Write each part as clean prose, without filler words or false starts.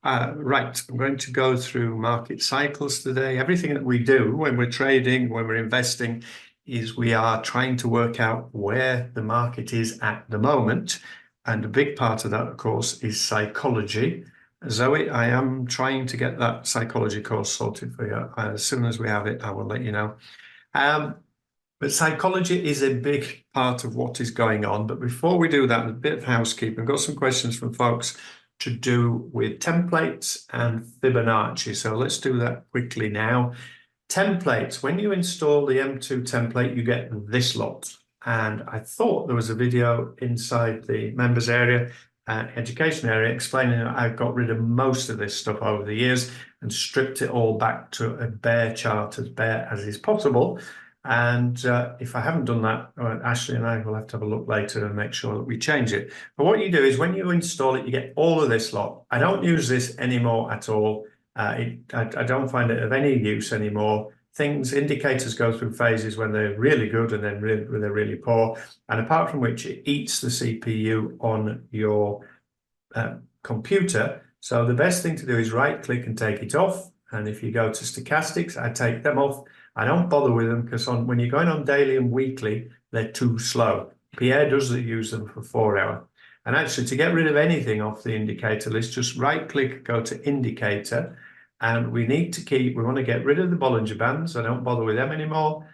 Right, I'm going to go through market cycles today. Everything that we do when we're trading, when we're investing, is we are trying to work out where the market is at the moment. And a big part of that, of course, is psychology. Zoe, I am trying to get that psychology course sorted for you. As soon as we have it, I will let you know. But psychology is a big part of what is going on. But before we do that, a bit of housekeeping. I've got some questions from folks to do with templates and Fibonacci. So let's do that quickly now. Templates, when you install the M2 template, you get this lot. And I thought there was a video inside the members area, education area, explaining that I've got rid of most of this stuff over the years and stripped it all back to a bare chart, as bare as is possible. And if I haven't done that, Ashley and I will have to have a look later and make sure that we change it. But what you do is when you install it, you get all of this lot. I don't use this anymore at all. I don't find it of any use anymore. Indicators go through phases when they're really good and then when they're really poor. And apart from which, it eats the CPU on your computer. So the best thing to do is right click and take it off. And if you go to stochastics, I take them off. I don't bother with them because when you're going on daily and weekly, they're too slow. Pierre doesn't use them for 4 hour. And actually, to get rid of anything off the indicator list, just right click, go to indicator. And we want to get rid of the Bollinger Bands. I don't bother with them anymore.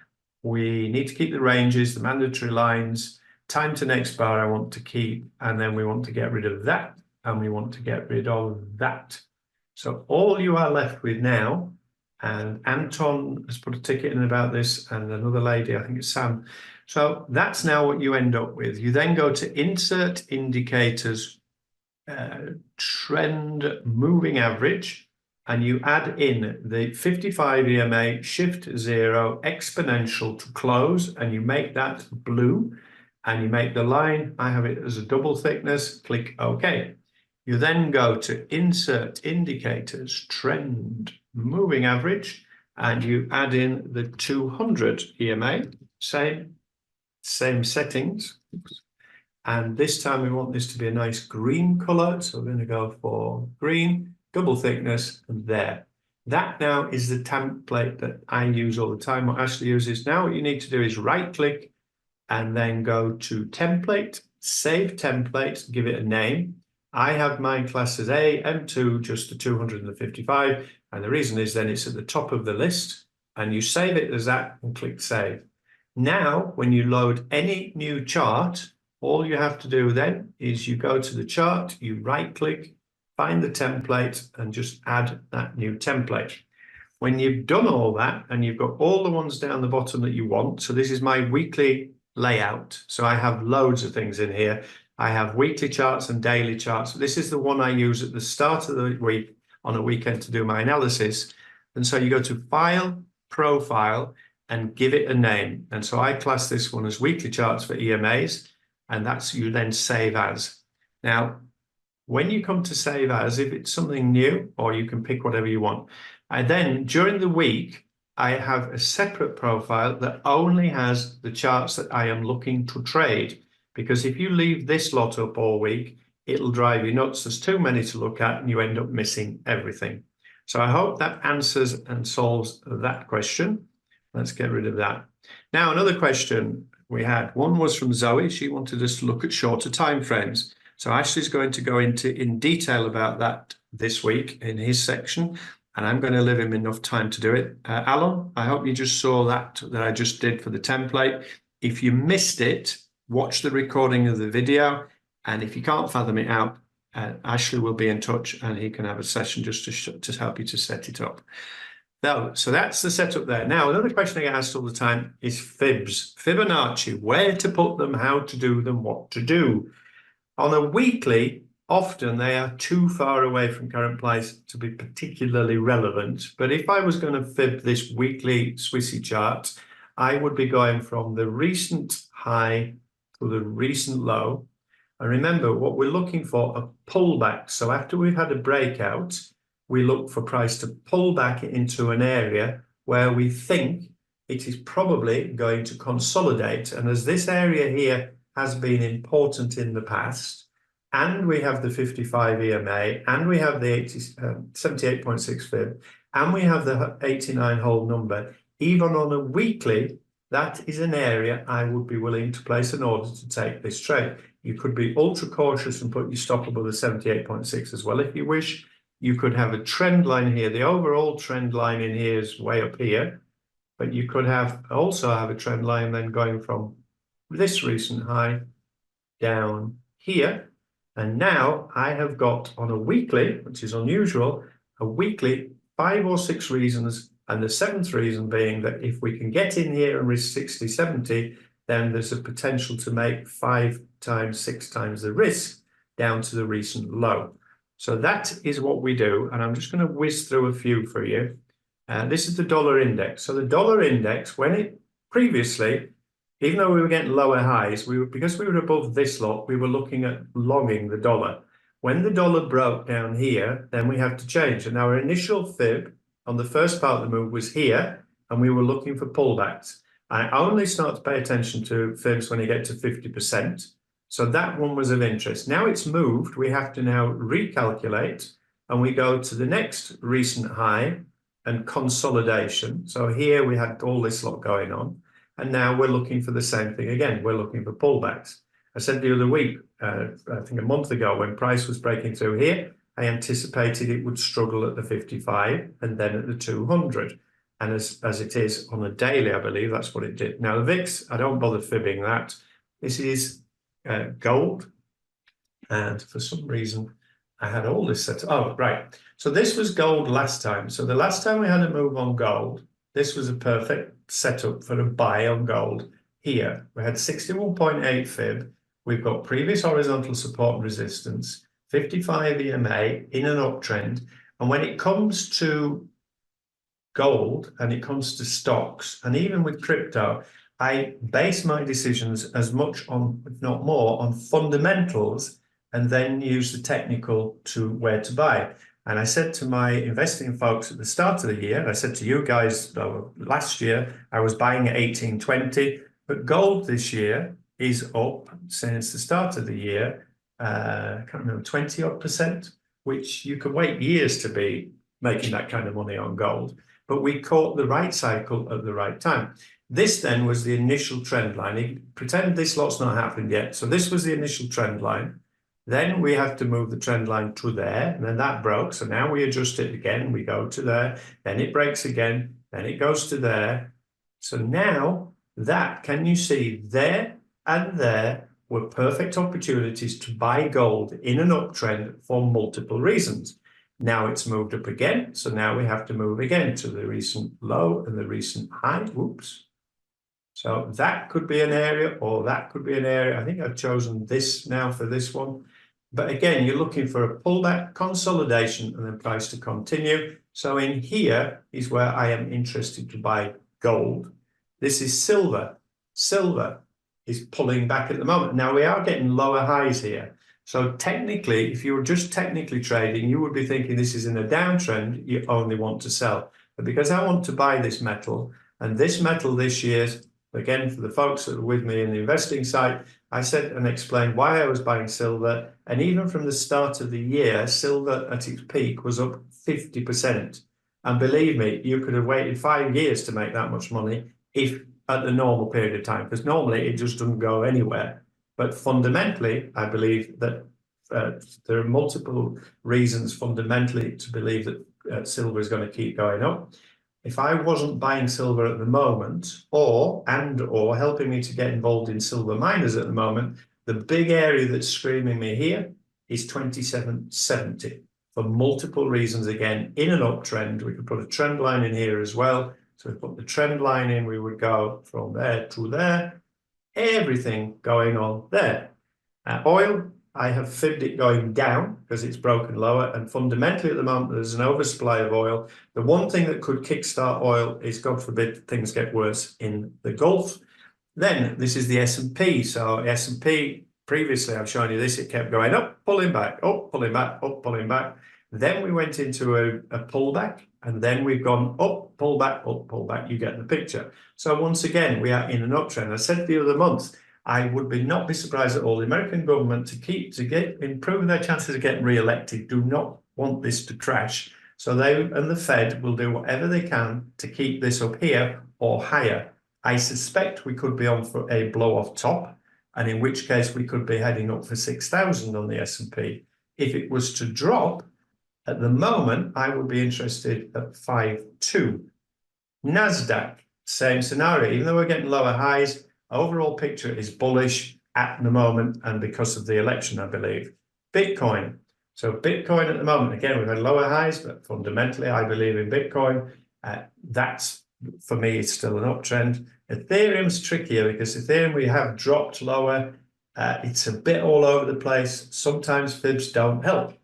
We need to keep the ranges, the mandatory lines, time to next bar I want to keep. And then we want to get rid of that. And we want to get rid of that. So all you are left with now, and Anton has put a ticket in about this, and another lady, I think it's Sam. So that's now what you end up with. You then go to Insert Indicators, Trend Moving Average, and you add in the 55 EMA, Shift 0, Exponential to close, and you make that blue, and you make the line, I have it as a double thickness, click OK. You then go to Insert Indicators, Trend Moving Average, and you add in the 200 EMA, same settings. And this time we want this to be a nice green color. So we're going to go for green, double thickness, and there. That now is the template that I use all the time, what Ashley uses. Now what you need to do is right click and then go to Template, Save Template, give it a name. I have mine classed as A, M2, just the 255. And the reason is then it's at the top of the list and you save it as that and click Save. Now, when you load any new chart, all you have to do then is you go to the chart, you right click, find the template and just add that new template. When you've done all that and you've got all the ones down the bottom that you want, so this is my weekly layout. So I have loads of things in here. I have weekly charts and daily charts. This is the one I use at the start of the week on a weekend to do my analysis. And so you go to File, Profile, and give it a name. And so I class this one as weekly charts for EMAs, and that's you then save as. Now, when you come to save as, if it's something new, or you can pick whatever you want, and then during the week, I have a separate profile that only has the charts that I am looking to trade. Because if you leave this lot up all week, it'll drive you nuts. There's too many to look at and you end up missing everything. So I hope that answers and solves that question. Let's get rid of that. Now, another question we had, one was from Zoe. She wanted us to look at shorter time frames. So Ashley's going to go in detail about that this week in his section, and I'm going to leave him enough time to do it. Alan, I hope you just saw that I just did for the template. If you missed it, watch the recording of the video, and if you can't fathom it out, Ashley will be in touch and he can have a session just to help you to set it up. So that's the setup there. Now, another question I get asked all the time is fibs, Fibonacci, where to put them, how to do them, what to do. On a weekly, often they are too far away from current price to be particularly relevant. But if I was going to fib this weekly Swissy chart, I would be going from the recent high to the recent low. And remember, what we're looking for are pullbacks. So after we've had a breakout, we look for price to pull back into an area where we think it is probably going to consolidate. And as this area here has been important in the past, and we have the 55 EMA, and we have the 78.6 fib, and we have the 89 hold number, even on a weekly, that is an area I would be willing to place an order to take this trade. You could be ultra cautious and put your stop above the 78.6 as well if you wish. You could have a trend line here. The overall trend line in here is way up here, but you could also have a trend line then going from this recent high down here. And now I have got on a weekly, which is unusual, a weekly 5 or 6 reasons, and the 7th reason being that if we can get in here and risk 60, 70, then there's a potential to make 5 times, 6 times the risk down to the recent low. So that is what we do, and I'm just going to whiz through a few for you. This is the dollar index. So the dollar index, when it previously, even though we were getting lower highs, because we were above this lot, we were looking at longing the dollar. When the dollar broke down here, then we had to change. And our initial fib on the first part of the move was here, and we were looking for pullbacks. I only start to pay attention to fibs when you get to 50%. So that one was of interest. Now it's moved, we have to now recalculate, and we go to the next recent high and consolidation. So here we had all this lot going on. And now we're looking for the same thing again. We're looking for pullbacks. I said the other week, I think a month ago, when price was breaking through here, I anticipated it would struggle at the 55 and then at the 200. And as it is on a daily, I believe that's what it did. Now the VIX, I don't bother fibbing that. This is gold. And for some reason, I had all this set. Oh, right. So this was gold last time. So the last time we had a move on gold, this was a perfect setup for a buy on gold here. We had 61.8 fib. We've got previous horizontal support and resistance, 55 EMA in an uptrend. And when it comes to gold and it comes to stocks, and even with crypto, I base my decisions as much on, if not more, on fundamentals, and then use the technical to where to buy. And I said to my investing folks at the start of the year, I said to you guys last year, I was buying at 1820, but gold this year is up since the start of the year, I can't remember, 20 odd percent, which you could wait years to be making that kind of money on gold. But we caught the right cycle at the right time. This then was the initial trend line. Pretend this lot's not happened yet. So this was the initial trend line. Then we have to move the trend line to there, and then that broke. So now we adjust it again. We go to there, then it breaks again, then it goes to there. So now that, can you see there and there were perfect opportunities to buy gold in an uptrend for multiple reasons. Now it's moved up again. So now we have to move again to the recent low and the recent high. Whoops. So that could be an area, or that could be an area. I think I've chosen this now for this one. But again, you're looking for a pullback, consolidation, and then price to continue. So in here is where I am interested to buy gold. This is silver. Silver is pulling back at the moment. Now we are getting lower highs here. So technically, if you were just technically trading, you would be thinking this is in a downtrend, you only want to sell. But because I want to buy this metal, and this metal this year, again, for the folks that are with me in the investing site, I said and explained why I was buying silver. And even from the start of the year, silver at its peak was up 50%. And believe me, you could have waited 5 years to make that much money if at the normal period of time, because normally it just doesn't go anywhere. But fundamentally, I believe that there are multiple reasons fundamentally to believe that silver is going to keep going up. If I wasn't buying silver at the moment, or helping me to get involved in silver miners at the moment, the big area that's screaming me here is 2770 for multiple reasons. Again, in an uptrend, we could put a trend line in here as well. So if we put the trend line in, we would go from there to there, everything going on there. Oil, I have fibbed it going down because it's broken lower, and fundamentally at the moment there's an oversupply of oil. The one thing that could kickstart oil is, God forbid, things get worse in the Gulf. Then this is the S&P. So S&P, previously I've shown you this, it kept going up, pulling back, up, pulling back, up, pulling back. Then we went into a pullback, and then we've gone up, pull back, up, pull back. You get the picture. So once again, we are in an uptrend. I said the other month, I would not be surprised at all. The American government to improve their chances of getting re-elected do not want this to crash. So they and the Fed will do whatever they can to keep this up here or higher. I suspect we could be on for a blow-off top, and in which case we could be heading up for 6,000 on the S&P. If it was to drop, at the moment, I would be interested at 5.2. NASDAQ, same scenario. Even though we're getting lower highs, overall picture is bullish at the moment, and because of the election, I believe. Bitcoin. So Bitcoin at the moment, again, we've had lower highs, but fundamentally, I believe in Bitcoin. That's, for me, it's still an uptrend. Ethereum's trickier because Ethereum, we have dropped lower. It's a bit all over the place. Sometimes fibs don't help.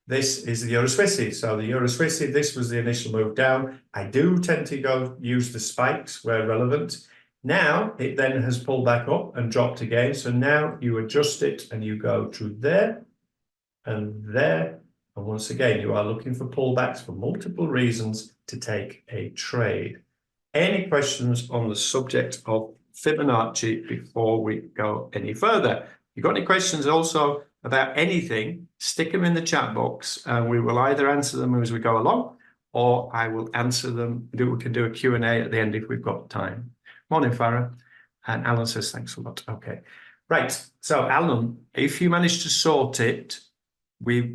This is the EURCAD. So the EURCAD, this was the initial move down. I do tend to go use the spikes where relevant. Now it then has pulled back up and dropped again. So now you adjust it and you go to there and there. And once again, you are looking for pullbacks for multiple reasons to take a trade. Any questions on the subject of Fibonacci before we go any further? If you've got any questions also about anything, stick them in the chat box and we will either answer them as we go along, or I will answer them. We can do a Q&A at the end if we've got time. Morning, Farah. And Alan says, thanks a lot. Okay. Right. So, Alan, if you manage to sort it, we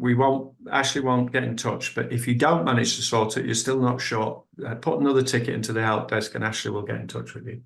Ashley won't get in touch, but if you don't manage to sort it, you're still not sure, put another ticket into the help desk and Ashley will get in touch with you.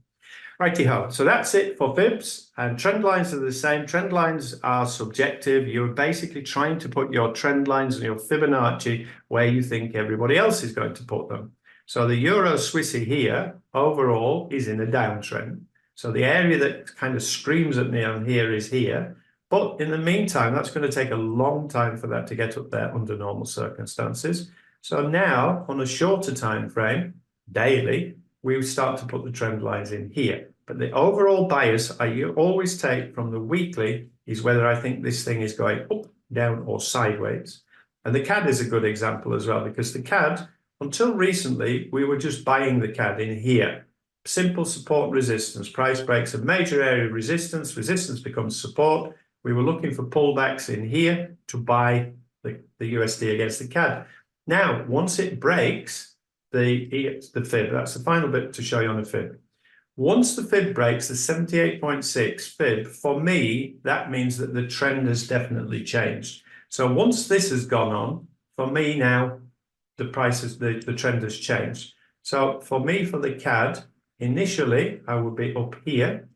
Righty-ho. So that's it for fibs, and trend lines are the same. Trend lines are subjective. You're basically trying to put your trend lines and your Fibonacci where you think everybody else is going to put them. So the Euro Swissy here overall is in a downtrend. So the area that kind of screams at me on here is here. But in the meantime, that's going to take a long time for that to get up there under normal circumstances. So now on a shorter time frame, daily, we start to put the trend lines in here. But the overall bias I always take from the weekly is whether I think this thing is going up, down, or sideways. And the CAD is a good example as well, because the CAD, until recently, we were just buying the CAD in here. Simple support resistance. Price breaks a major area of resistance. Resistance becomes support. We were looking for pullbacks in here to buy the USD against the CAD. Now, once it breaks the fib, that's the final bit to show you on the fib. Once the fib breaks the 78.6 fib, for me, that means that the trend has definitely changed. So once this has gone on, for me now, the trend has changed. So for me, for the CAD, initially, I would be up here,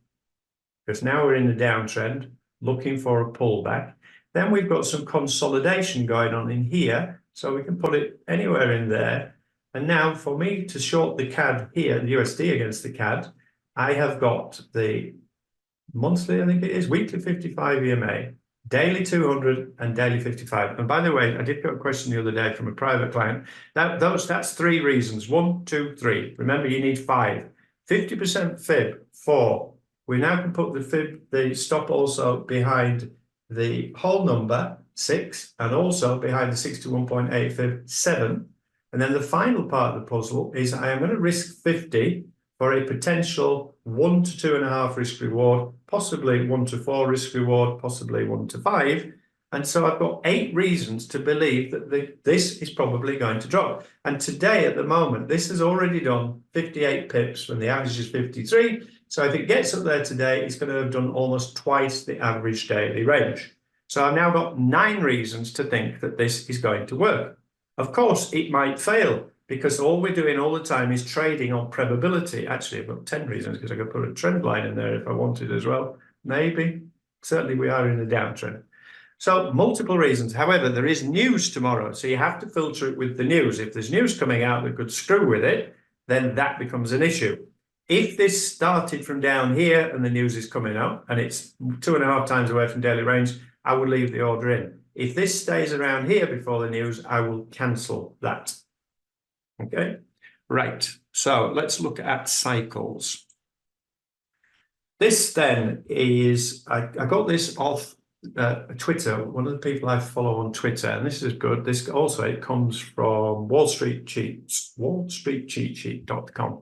because now we're in the downtrend, looking for a pullback. Then we've got some consolidation going on in here, so we can put it anywhere in there. And now for me to short the CAD here, the USD against the CAD, I have got the monthly, I think it is, weekly 55 EMA, daily 200 and daily 55. And by the way, I did get a question the other day from a private client. That's three reasons. 1, 2, 3. Remember, you need 5. 50% fib, 4. We now can put the stop also behind the whole number, 6, and also behind the 61.8 fib, 7. And then the final part of the puzzle is I am going to risk 50 for a potential 1 to 2.5 risk reward, possibly 1 to 4 risk reward, possibly 1 to 5. And so I've got 8 reasons to believe that this is probably going to drop. And today, at the moment, this has already done 58 pips when the average is 53. So if it gets up there today, it's going to have done almost twice the average daily range. So I've now got 9 reasons to think that this is going to work. Of course, it might fail, because all we're doing all the time is trading on probability. Actually, I've got 10 reasons, because I could put a trend line in there if I wanted as well. Maybe. Certainly, we are in a downtrend. So multiple reasons. However, there is news tomorrow, so you have to filter it with the news. If there's news coming out that could screw with it, then that becomes an issue. If this started from down here and the news is coming up and it's 2.5 times away from daily range, I will leave the order in. If this stays around here before the news, I will cancel that. Okay, right. So let's look at cycles. This then is, I got this off Twitter, one of the people I follow on Twitter, and this is good. This also, it comes from wallstreetcheatsheet.com.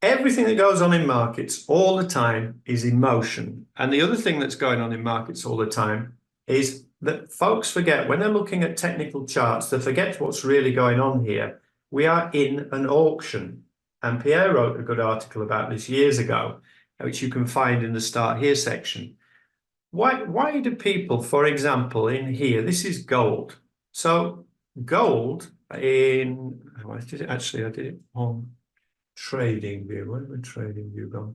everything that goes on in markets all the time is emotion. And the other thing that's going on in markets all the time is that folks forget when they're looking at technical charts, they forget what's really going on here. We are in an auction. And Pierre wrote a good article about this years ago, which you can find in the Start Here section. Why do people, for example, in here, this is gold. So gold in, I did it on Trading View. Where did Trading View go?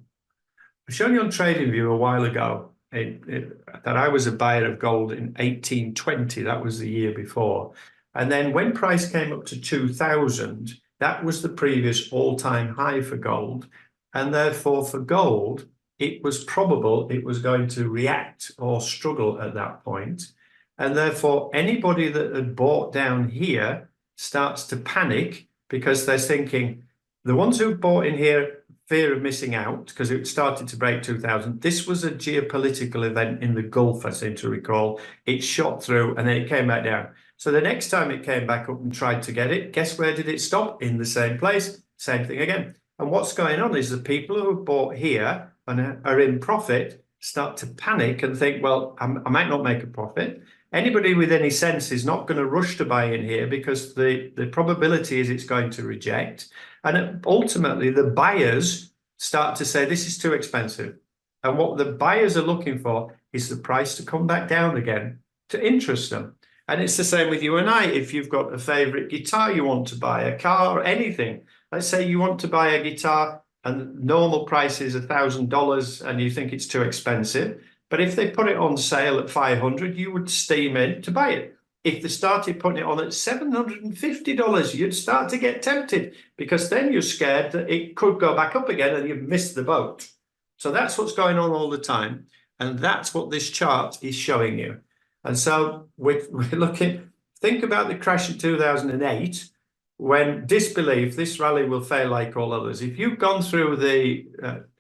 I showed you on Trading View a while ago that I was a buyer of gold in 1820. That was the year before. And then when price came up to 2000, that was the previous all-time high for gold. And therefore for gold, it was probable it was going to react or struggle at that point. And therefore anybody that had bought down here starts to panic because they're thinking, the ones who bought in here, fear of missing out because it started to break 2000. This was a geopolitical event in the Gulf, I seem to recall. It shot through and then it came back down. So the next time it came back up and tried to get it, guess where did it stop? In the same place, same thing again. And what's going on is the people who have bought here and are in profit start to panic and think, well, I might not make a profit. Anybody with any sense is not going to rush to buy in here because the probability is it's going to reject. And ultimately, the buyers start to say, this is too expensive. And what the buyers are looking for is the price to come back down again to interest them. And it's the same with you and I. If you've got a favorite guitar you want to buy, a car, or anything, let's say you want to buy a guitar and normal price is $1,000 and you think it's too expensive. But if they put it on sale at 500, you would steam in to buy it. If they started putting it on at $750, you'd start to get tempted because then you're scared that it could go back up again and you've missed the boat. So that's what's going on all the time. And that's what this chart is showing you. And so we're looking, think about the crash in 2008, when disbelief, this rally will fail like all others. If you've gone through the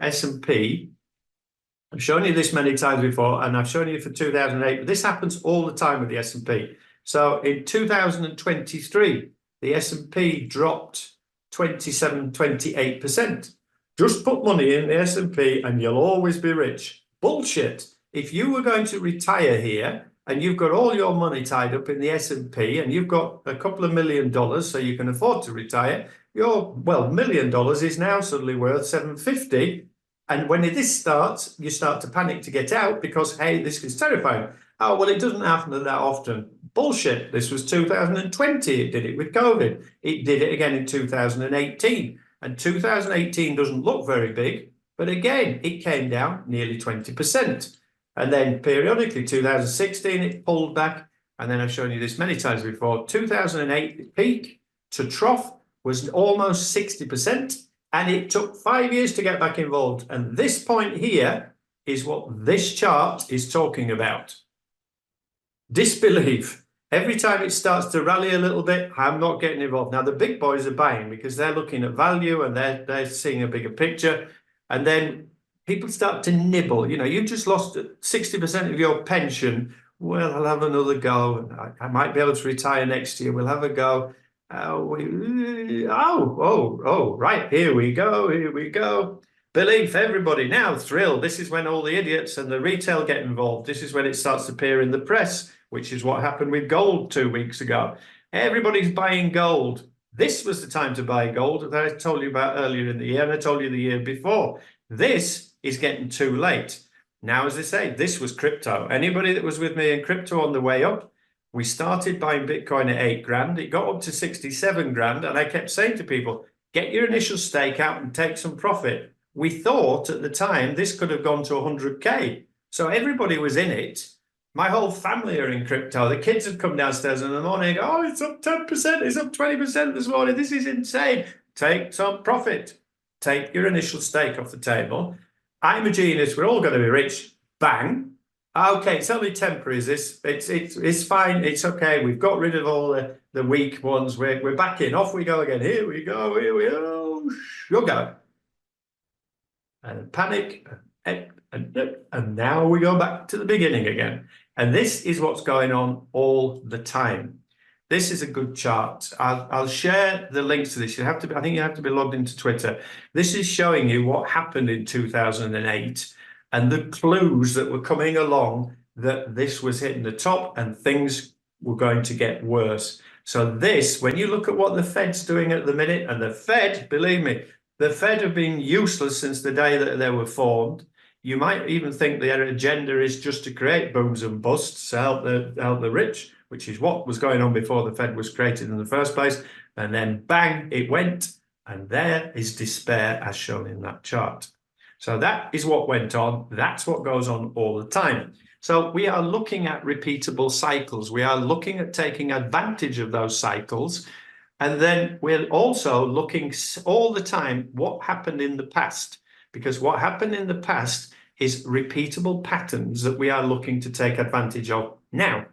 S&P, I've shown you this many times before, and I've shown you for 2008, but this happens all the time with the S&P. So in 2023, the S&P dropped 28%. Just put money in the S&P and you'll always be rich. Bullshit. If you were going to retire here and you've got all your money tied up in the S&P and you've got a couple of $1 million so you can afford to retire, your, well, $1 million is now suddenly worth 750. And when this starts, you start to panic to get out because, hey, this is terrifying. Oh, well, it doesn't happen that often. Bullshit. This was 2020. It did it with COVID. It did it again in 2018. And 2018 doesn't look very big. But again, it came down nearly 20%. And then periodically, 2016, it pulled back. And then I've shown you this many times before. 2008 peak to trough was almost 60%. And it took 5 years to get back involved. And this point here is what this chart is talking about. Disbelief. Every time it starts to rally a little bit, I'm not getting involved. Now, the big boys are buying because they're looking at value and they're seeing a bigger picture. And then people start to nibble. You know, you've just lost 60% of your pension. Well, I'll have another go. I might be able to retire next year. We'll have a go. Right, here we go. Belief, everybody now thrilled. This is when all the idiots and the retail get involved. This is when it starts to appear in the press, which is what happened with gold 2 weeks ago. Everybody's buying gold. This was the time to buy gold that I told you about earlier in the year, and I told you the year before. This is getting too late. Now, as I say, this was crypto. Anybody that was with me in crypto on the way up, we started buying Bitcoin at 8 grand. It got up to 67 grand. And I kept saying to people, get your initial stake out and take some profit. We thought at the time this could have gone to 100K. So everybody was in it. My whole family are in crypto. The kids have come downstairs in the morning. Oh, it's up 10%. It's up 20% this morning. This is insane. Take some profit. Take your initial stake off the table. I'm a genius. We're all going to be rich. Bang. Okay, it's only temporary, is this? It's fine, it's okay. We've got rid of all the weak ones. We're back in. Off we go again. Here we go, sugar. And panic, and now we go back to the beginning again. And this is what's going on all the time. This is a good chart. I'll share the links to this. You have to be, I think you have to be logged into Twitter. This is showing you what happened in 2008 and the clues that were coming along that this was hitting the top and things were going to get worse. So this, when you look at what the Fed's doing at the minute, and the Fed, believe me, the Fed have been useless since the day that they were formed. You might even think their agenda is just to create booms and busts to help the rich, which is what was going on before the Fed was created in the first place. And then bang, it went. And there is despair as shown in that chart. So that is what went on. That's what goes on all the time. So we are looking at repeatable cycles. We are looking at taking advantage of those cycles. And then we're also looking all the time what happened in the past. Because what happened in the past is repeatable patterns that we are looking to take advantage of now.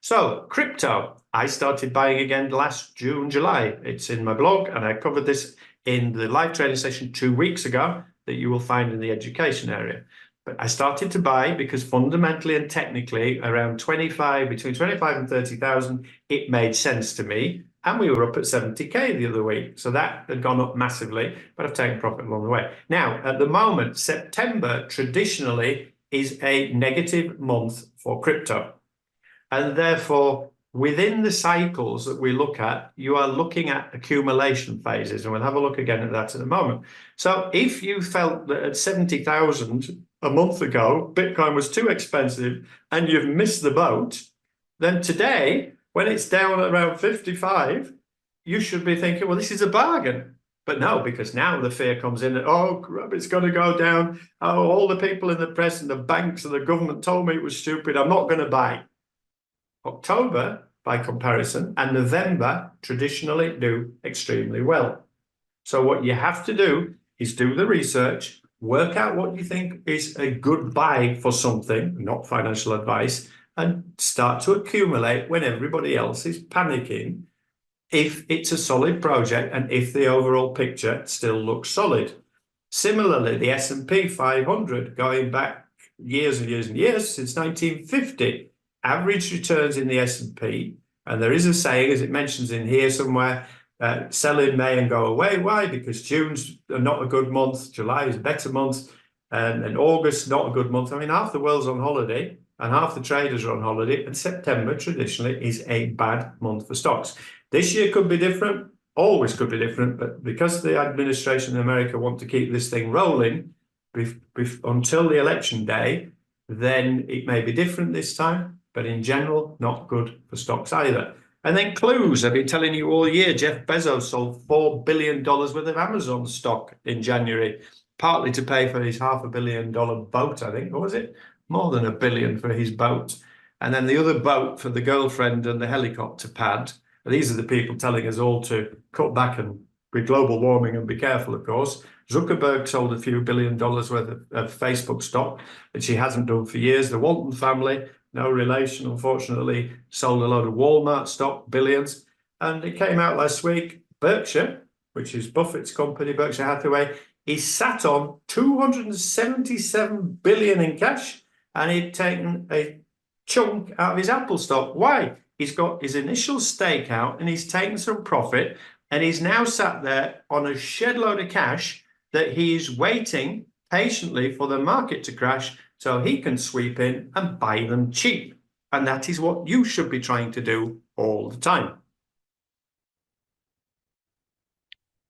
So crypto, I started buying again last June, July. It's in my blog, and I covered this in the live trading session 2 weeks ago that you will find in the education area. But I started to buy because fundamentally and technically around between 25 and 30,000, it made sense to me. And we were up at 70K the other week. So that had gone up massively, but I've taken profit along the way. Now, at the moment, September traditionally is a negative month for crypto. And therefore, within the cycles that we look at, you are looking at accumulation phases. And we'll have a look again at that in a moment. So if you felt that at 70,000 a month ago, Bitcoin was too expensive and you've missed the boat, then today, when it's down at around 55, you should be thinking, well, this is a bargain. But no, because now the fear comes in that, oh, crap, it's going to go down. Oh, all the people in the press and the banks and the government told me it was stupid. I'm not going to buy. October, by comparison, and November traditionally do extremely well. So what you have to do is do the research, work out what you think is a good buy for something, not financial advice, and start to accumulate when everybody else is panicking if it's a solid project and if the overall picture still looks solid. Similarly, the S&P 500, going back years and years and years, since 1950, average returns in the S&P, and there is a saying, as it mentions in here somewhere, sell in May and go away. Why? Because June's not a good month, July is a better month, and August not a good month. I mean, half the world's on holiday, and half the traders are on holiday, and September traditionally is a bad month for stocks. This year could be different, always could be different, but because the administration in America want to keep this thing rolling until the election day, then it may be different this time, but in general, not good for stocks either. And then clues, I've been telling you all year, Jeff Bezos sold $4 billion worth of Amazon stock in January, partly to pay for his $500 million boat, I think, or was it? More than $1 billion for his boat. And then the other boat for the girlfriend and the helicopter pad. These are the people telling us all to cut back and with global warming and be careful, of course. Zuckerberg sold a few $1 billion worth of Facebook stock, which he hasn't done for years. The Walton family, no relation, unfortunately, sold a load of Walmart stock, billions. And it came out last week, Berkshire, which is Buffett's company, Berkshire Hathaway, he sat on $277 billion in cash, and he'd taken a chunk out of his Apple stock. Why? He's got his initial stake out and he's taken some profit, and he's now sat there on a shed load of cash that he's waiting patiently for the market to crash so he can sweep in and buy them cheap. And that is what you should be trying to do all the time.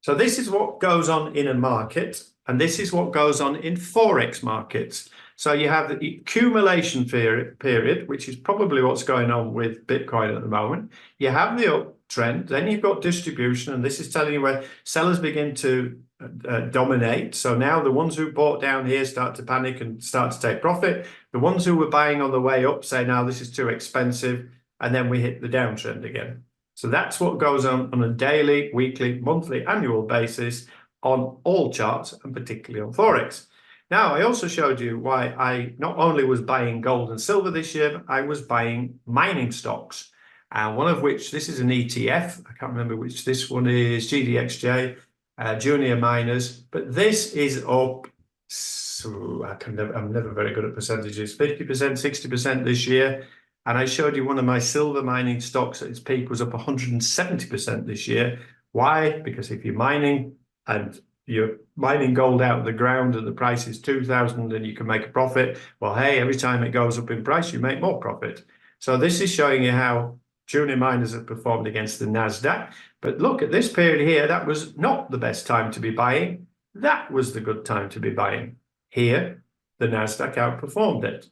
So this is what goes on in a market, and this is what goes on in Forex markets. So you have the accumulation period, which is probably what's going on with Bitcoin at the moment. You have the uptrend, then you've got distribution, and this is telling you where sellers begin to dominate. So now the ones who bought down here start to panic and start to take profit. The ones who were buying on the way up say, now this is too expensive, and then we hit the downtrend again. So that's what goes on a daily, weekly, monthly, annual basis on all charts, and particularly on Forex. Now, I also showed you why I not only was buying gold and silver this year, but I was buying mining stocks. And one of which, this is an ETF, I can't remember which this one is, GDXJ, Junior Miners, but this is up, so I'm never very good at percentages, 50%, 60% this year. And I showed you one of my silver mining stocks at its peak was up 170% this year. Why? Because if you're mining and you're mining gold out of the ground and the price is 2,000 and you can make a profit, well, hey, every time it goes up in price, you make more profit. So this is showing you how junior miners have performed against the NASDAQ. But look at this period here, that was not the best time to be buying. That was the good time to be buying. Here, the NASDAQ outperformed it.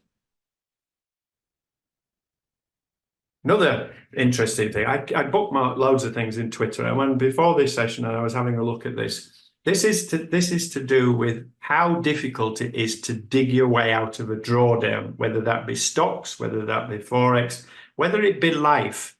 Another interesting thing, I bookmarked loads of things in Twitter, and when before this session I was having a look at this. This is to do with how difficult it is to dig your way out of a drawdown, whether that be stocks, whether that be Forex, whether it be life.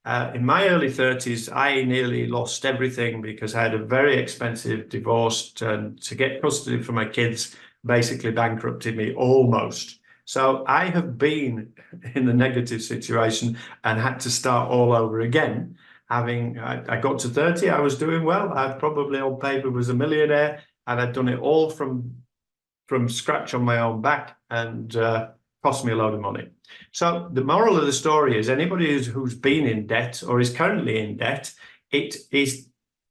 In my early 30s, I nearly lost everything because I had a very expensive divorce, and to get custody for my kids basically bankrupted me almost. So I have been in the negative situation and had to start all over again. I got to 30, I was doing well. I probably on paper was a millionaire, and I'd done it all from scratch on my own back, and cost me a load of money. So the moral of the story is anybody who's been in debt or is currently in debt, it is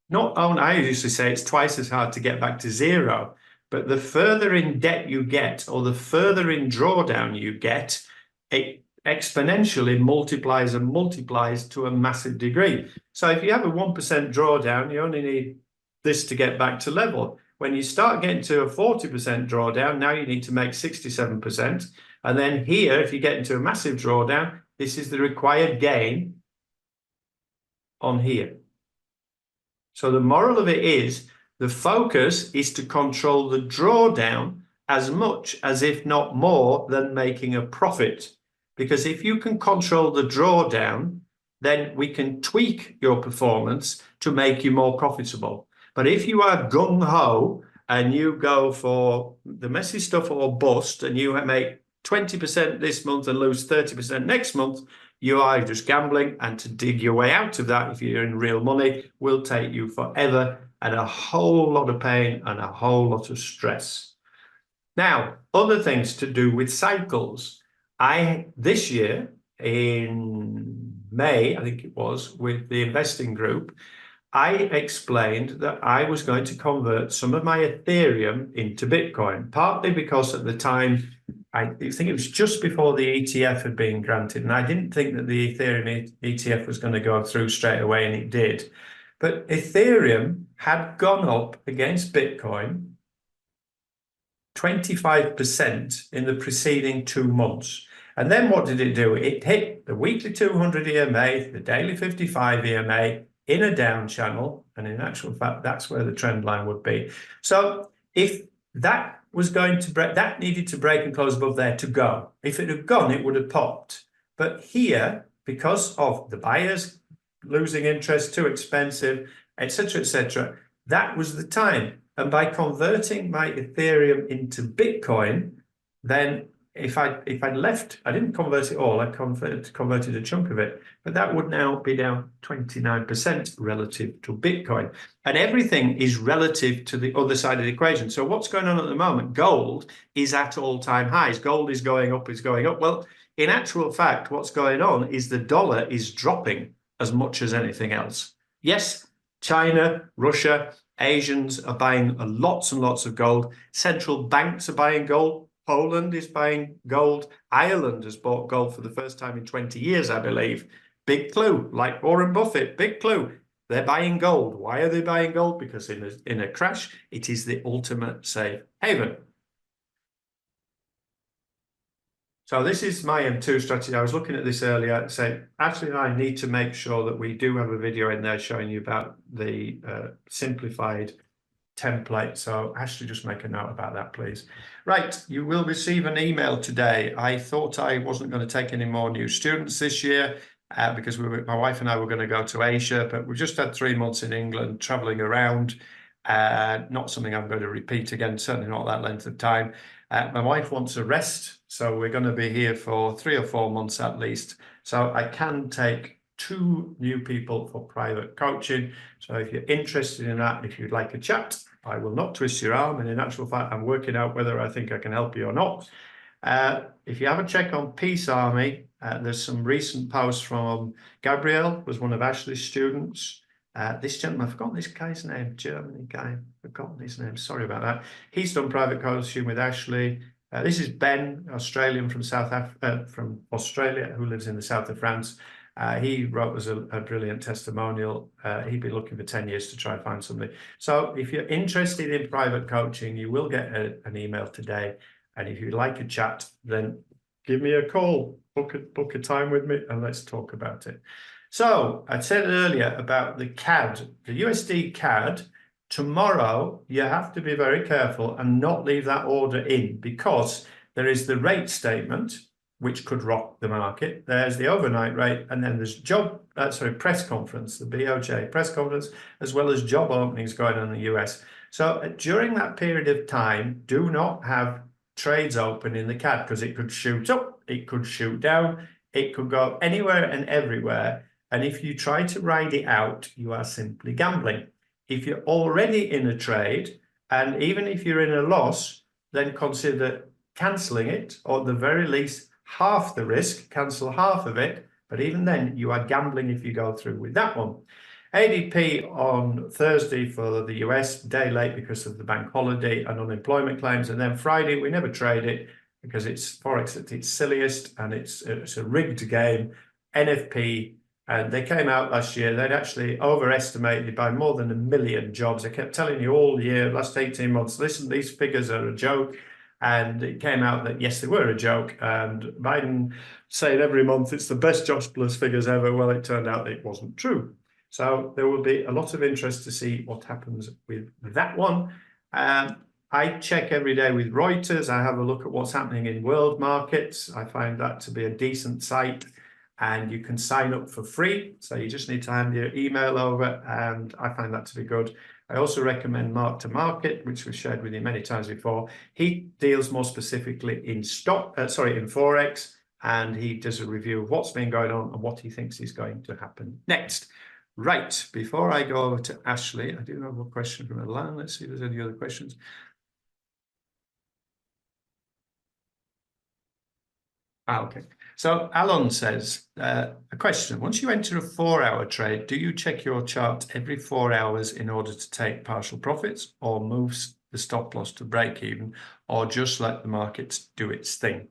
not only, I usually say it's twice as hard to get back to zero, but the further in debt you get or the further in drawdown you get, it exponentially multiplies and multiplies to a massive degree. So if you have a 1% drawdown, you only need this to get back to level. When you start getting to a 40% drawdown, now you need to make 67%. And then here, if you get into a massive drawdown, this is the required gain on here. So the moral of it is, the focus is to control the drawdown as much as, if not more, than making a profit. Because if you can control the drawdown, then we can tweak your performance to make you more profitable. But if you are gung-ho and you go for the messy stuff or bust, and you make 20% this month and lose 30% next month, you are just gambling. And to dig your way out of that, if you're in real money, will take you forever and a whole lot of pain and a whole lot of stress. Now, other things to do with cycles. This year in May, I think it was, with the investing group, I explained that I was going to convert some of my Ethereum into Bitcoin, partly because at the time, I think it was just before the ETF had been granted, and I didn't think that the Ethereum ETF was going to go through straight away, and it did. But Ethereum had gone up against Bitcoin 25% in the preceding 2 months. And then what did it do? It hit the weekly 200 EMA, the daily 55 EMA in a down channel. And in actual fact, that's where the trend line would be. So if that was going to break, that needed to break and close above there to go. If it had gone, it would have popped. But here, because of the buyers losing interest, too expensive, etc., that was the time. And by converting my Ethereum into Bitcoin, then if I'd left, I didn't convert it all, I converted a chunk of it, but that would now be down 29% relative to Bitcoin. And everything is relative to the other side of the equation. So what's going on at the moment? Gold is at all-time highs. Gold is going up, it's going up. Well, in actual fact, what's going on is the dollar is dropping as much as anything else. Yes, China, Russia, Asians are buying lots and lots of gold. Central banks are buying gold. Poland is buying gold. Ireland has bought gold for the first time in 20 years, I believe. Big clue, like Warren Buffett, big clue. They're buying gold. Why are they buying gold? Because in a crash, it is the ultimate safe haven. So this is my M2 strategy. I was looking at this earlier, saying, actually, I need to make sure that we do have a video in there showing you about the simplified template. So Ashley, just make a note about that, please. Right, you will receive an email today. I thought I wasn't going to take any more new students this year because my wife and I were going to go to Asia, but we've just had 3 months in England traveling around. Not something I'm going to repeat again, certainly not that length of time. My wife wants a rest, so we're going to be here for 3 or 4 months at least. So I can take 2 new people for private coaching. So if you're interested in that, if you'd like a chat, I will not twist your arm. And in actual fact, I'm working out whether I think I can help you or not. If you have a check on Peace Army, There's some recent posts from Gabriel, was one of Ashley's students. This gentleman, I've forgotten this guy's name, Germany guy, forgotten his name, sorry about that. He's done private coaching with Ashley. This is Ben, Australian from from Australia, who lives in the south of France. He wrote us a brilliant testimonial. He'd be looking for 10 years to try and find something. So if you're interested in private coaching, you will get an email today. And if you'd like a chat, then give me a call, book a time with me, and let's talk about it. So I said earlier about the CAD, the USD CAD. Tomorrow, you have to be very careful and not leave that order in, because there is the rate statement, which could rock the market. There's the overnight rate, and then there's press conference, the BOJ press conference, as well as job openings going on in the US. So during that period of time, do not have trades open in the CAD, because it could shoot up, it could shoot down, it could go anywhere and everywhere. And if you try to ride it out, you are simply gambling. If you're already in a trade, and even if you're in a loss, then consider cancelling it, or at the very least, half the risk, cancel half of it. But even then, you are gambling if you go through with that one. ADP on Thursday for the US, day late because of the bank holiday and unemployment claims. And then Friday, we never trade it because it's Forex at its silliest, and it's a rigged game. NFP, and they came out last year, they'd actually overestimated by more than 1 million jobs. I kept telling you all year, last 18 months, listen, these figures are a joke. And it came out that, yes, they were a joke. And Biden saying every month it's the best jobs plus figures ever. Well, it turned out it wasn't true. So there will be a lot of interest to see what happens with that one. I check every day with Reuters. I have a look at what's happening in world markets. I find that to be a decent site, and you can sign up for free. So you just need to hand your email over, and I find that to be good. I also recommend Mark to Market, which we've shared with you many times before. He deals more specifically in Forex, and he does a review of what's been going on and what he thinks is going to happen next. Right, before I go over to Ashley, I do have a question from Alan. Let's see if there's any other questions. Okay. So Alon says, a question. Once you enter a 4-hour trade, do you check your chart every 4 hours in order to take partial profits, or moves the stop loss to break even, or just let the market do its thing?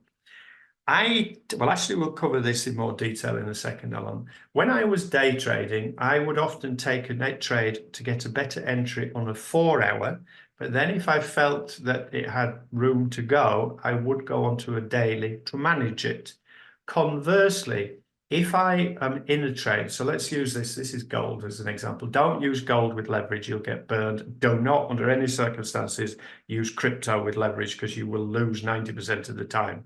Well, actually, we'll cover this in more detail in a second, Alon. When I was day trading, I would often take a net trade to get a better entry on a 4-hour. But then if I felt that it had room to go, I would go onto a daily to manage it. Conversely, if I am in a trade, so let's use this is gold as an example. Don't use gold with leverage, you'll get burned. Do not, under any circumstances, use crypto with leverage, because you will lose 90% of the time.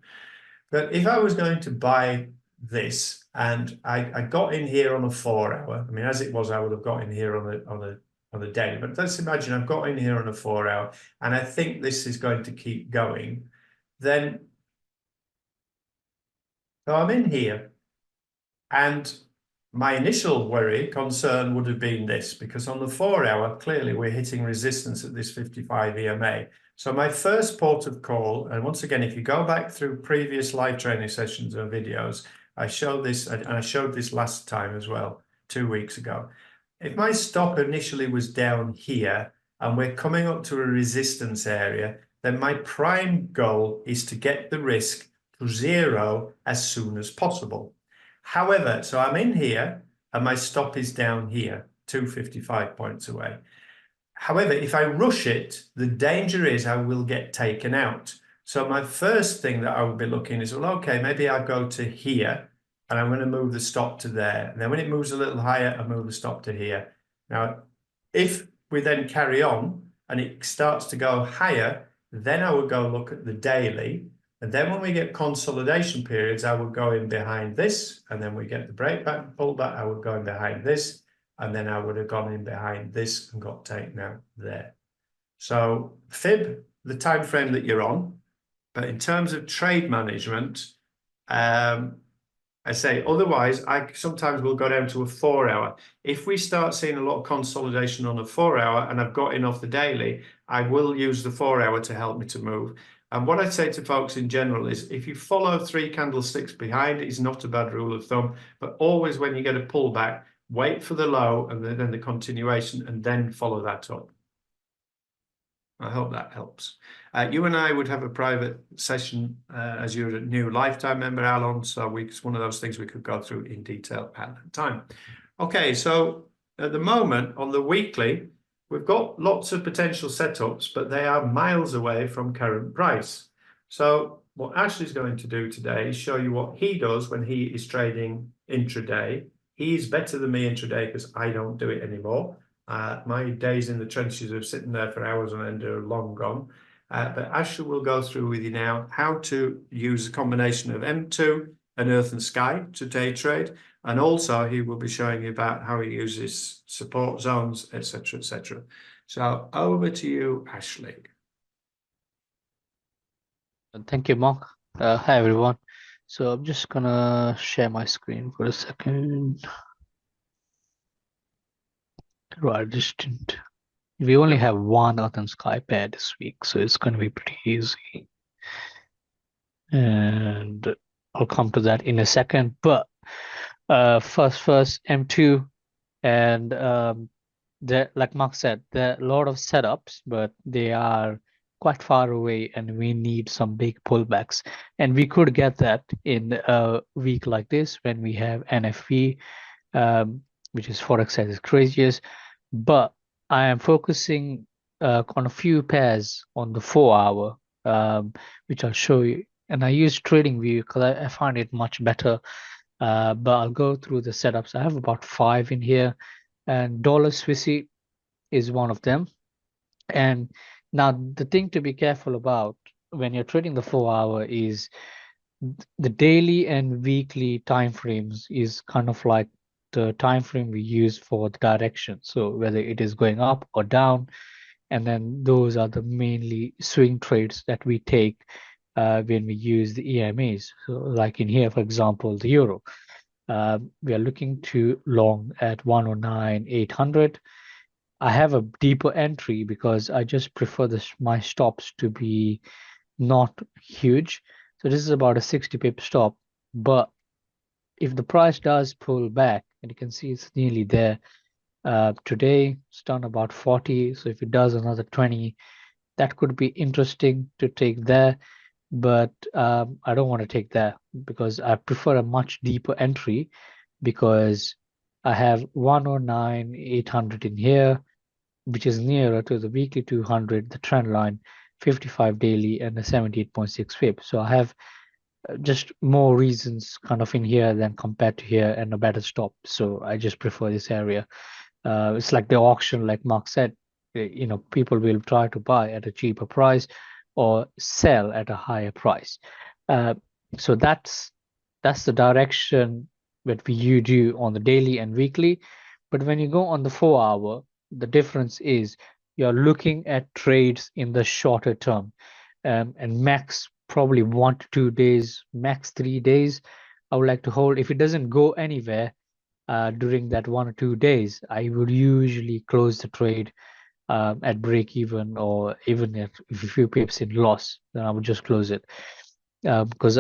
But if I was going to buy this, and I got in here on a 4-hour, I mean, as it was, I would have got in here on a day. But let's imagine I've got in here on a 4-hour, and I think this is going to keep going. Then, so I'm in here, and my initial concern would have been this, because on the 4-hour, clearly we're hitting resistance at this 55 EMA. So my first port of call, and once again, if you go back through previous live training sessions or videos, I showed this, and I showed this last time as well, 2 weeks ago. If my stop initially was down here, and we're coming up to a resistance area, then my prime goal is to get the risk to zero as soon as possible. However, so I'm in here, and my stop is down here, 255 points away. However, if I rush it, the danger is I will get taken out. So my first thing that I would be looking is, well, okay, maybe I go to here, and I'm going to move the stop to there. And then when it moves a little higher, I move the stop to here. Now, if we then carry on and it starts to go higher, then I would go look at the daily. And then when we get consolidation periods, I would go in behind this, and then we get the breakback and pullback, I would go in behind this, and then I would have gone in behind this and got taken out there. So fib the time frame that you're on, but in terms of trade management, I say otherwise, I sometimes will go down to a 4-hour. If we start seeing a lot of consolidation on a 4-hour and I've got in off the daily, I will use the 4-hour to help me to move. And what I'd say to folks in general is if you follow 3 candlesticks behind, it's not a bad rule of thumb, but always when you get a pullback, wait for the low and then the continuation and then follow that up. I hope that helps. You and I would have a private session as you're a new lifetime member, Alan, so it's one of those things we could go through in detail at the time. Okay, so at the moment on the weekly, we've got lots of potential setups, but they are miles away from current price. So what Ashley's going to do today is show you what he does when he is trading intraday. He's better than me intraday because I don't do it anymore. My days in the trenches of sitting there for hours on end are long gone. But Ashley will go through with you now how to use a combination of M2 and Earth and Sky to day trade. And also he will be showing you about how he uses support zones, etc., etc. So over to you, Ashley. Thank you, Mark. Hi, everyone. So I'm just gonna share my screen for a second. Right, distant. We only have one Earth and Sky pair this week, so it's gonna be pretty easy. And I'll come to that in a second. But first M2, and like Mark said, there are a lot of setups, but they are quite far away, and we need some big pullbacks. And we could get that in a week like this when we have NFP, which is Forex at its craziest. But I am focusing on a few pairs on the 4 hour, which I'll show you. And I use TradingView because I find it much better. But I'll go through the setups. I have about 5 in here, and dollar Swissy is one of them. And now the thing to be careful about when you're trading the 4 hour is the daily and weekly time frames is kind of like the time frame we use for the direction. So whether it is going up or down, and then those are the mainly swing trades that we take when we use the EMAs. So like in here, for example, the euro. We are looking to long at 109,800. I have a deeper entry because I just prefer my stops to be not huge. So this is about a 60 pip stop. But if the price does pull back, and you can see it's nearly there, today it's done about 40. So if it does another 20, that could be interesting to take there. But I don't want to take that because I prefer a much deeper entry, because I have 109,800 in here, which is nearer to the weekly 200, the trend line, 55 daily, and the 78.6 pip. So I have just more reasons kind of in here than compared to here, and a better stop. So I just prefer this area. It's like the auction, like Mark said, people will try to buy at a cheaper price or sell at a higher price. So that's the direction that you do on the daily and weekly. But when you go on the 4 hour, the difference is you're looking at trades in the shorter term, and max probably 1 to 2 days, max 3 days. I would like to hold. If it doesn't go anywhere during that 1 or 2 days, I would usually close the trade at break even, or even if a few pips in loss, then I would just close it because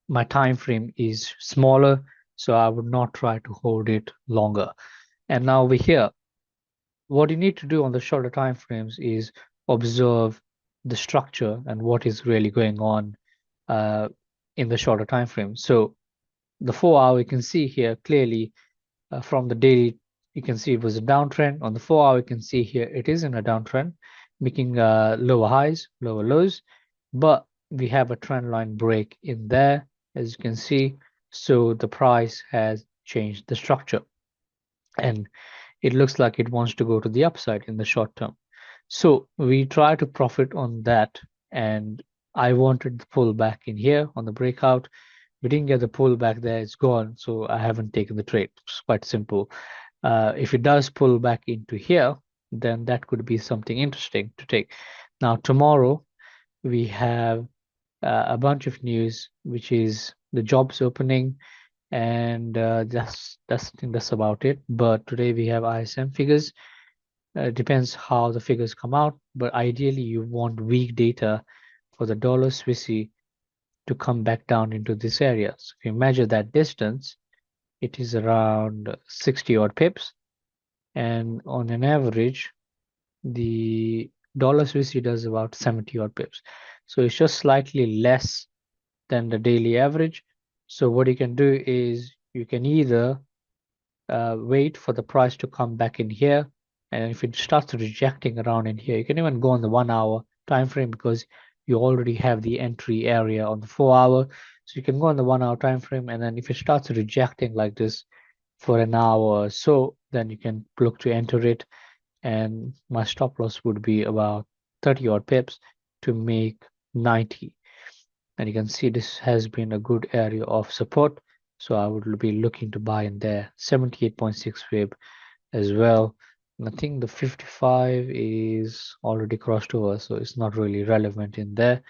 my time frame is smaller, so I would not try to hold it longer. And now over here, what you need to do on the shorter time frames is observe the structure and what is really going on in the shorter time frame. So the 4 hour, you can see here clearly from the daily, you can see it was a downtrend. On the 4 hour, you can see here it is in a downtrend, making lower highs, lower lows, but we have a trend line break in there, as you can see. So the price has changed the structure, and it looks like it wants to go to the upside in the short term. So we try to profit on that, and I wanted the pullback in here on the breakout. We didn't get the pullback there, it's gone, so I haven't taken the trade. It's quite simple. If it does pull back into here, then that could be something interesting to take. Now tomorrow we have a bunch of news, which is the jobs opening, and that's I think that's about it. But today we have ISM figures. It depends how the figures come out, but ideally you want weak data for the dollar Swissy to come back down into this area. So if you measure that distance, it is around 60 odd pips, and on an average, the dollar Swissy does about 70 odd pips. So it's just slightly less than the daily average. So what you can do is you can either wait for the price to come back in here, and if it starts rejecting around in here, you can even go on the 1 hour time frame because you already have the entry area on the 4 hour. So you can go on the 1 hour time frame, and then if it starts rejecting like this for an hour or so, then you can look to enter it, and my stop loss would be about 30 odd pips to make 90. And you can see this has been a good area of support, so I would be looking to buy in there. 78.6 fib as well. And I think the 55 is already crossed over, so it's not really relevant in there.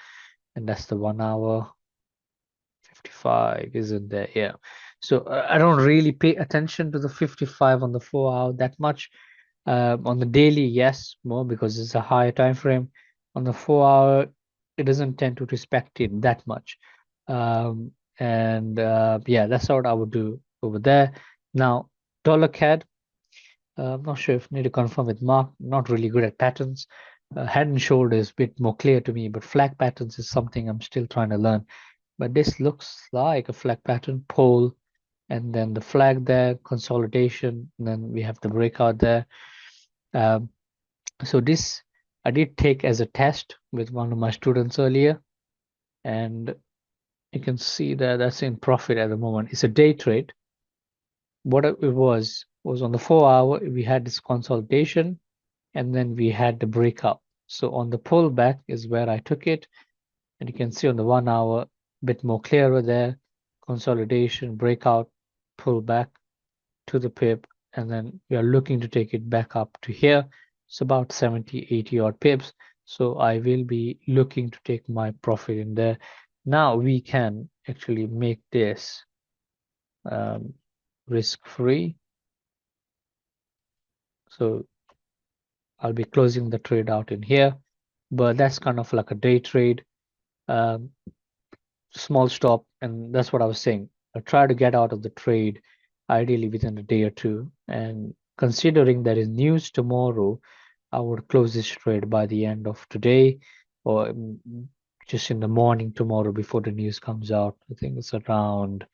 And that's the 1 hour. 55 isn't there. Yeah, so I don't really pay attention to the 55 on the 4 hour that much. On the daily, yes, more because it's a higher time frame. On the 4 hour, it doesn't tend to respect it that much. Yeah, that's what I would do over there. Now, dollar CAD, I'm not sure if I need to confirm with Mark. Not really good at patterns. Head and shoulder is a bit more clear to me, but flag patterns is something I'm still trying to learn. But this looks like a flag pattern, pole, and then the flag there, consolidation, and then we have the breakout there. So this I did take as a test with one of my students earlier, and you can see that that's in profit at the moment. It's a day trade. What it was on the 4 hour, we had this consolidation, and then we had the breakout. So on the pullback is where I took it, and you can see on the 1 hour, a bit more clearer there, consolidation, breakout, pullback to the pip, and then we are looking to take it back up to here. It's about 70, 80 odd pips. So I will be looking to take my profit in there. Now we can actually make this risk-free. So I'll be closing the trade out in here, but that's kind of like a day trade, small stop, and that's what I was saying. I try to get out of the trade ideally within a day or two, and considering there is news tomorrow, I would close this trade by the end of today, or just in the morning tomorrow before the news comes out. I think it's around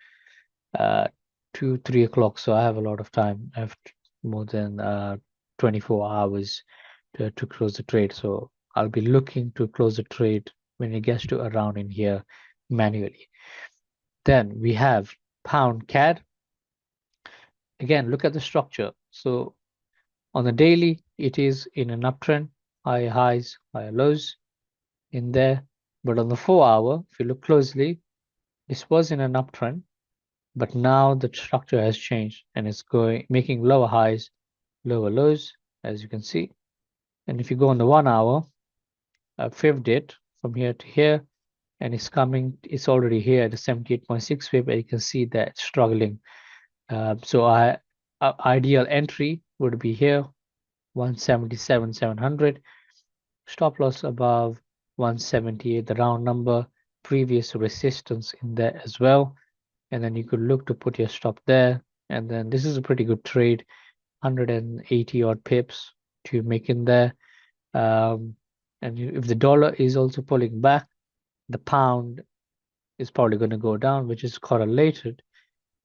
2, 3 o'clock, so I have a lot of time. I have more than 24 hours to close the trade, so I'll be looking to close the trade when it gets to around in here manually. Then we have pound CAD. Again, look at the structure. So on the daily, it is in an uptrend, higher highs, higher lows in there. But on the 4 hour, if you look closely, this was in an uptrend, but now the structure has changed and it's making lower highs, lower lows, as you can see. And if you go on the 1 hour, I've fived it from here to here, and it's already here at the 78.6 fib, and you can see that it's struggling. So ideal entry would be here, 177,700. Stop loss above 178, the round number, previous resistance in there as well. And then you could look to put your stop there. And then this is a pretty good trade, 180 odd pips to make in there. And if the dollar is also pulling back, the pound is probably going to go down, which is correlated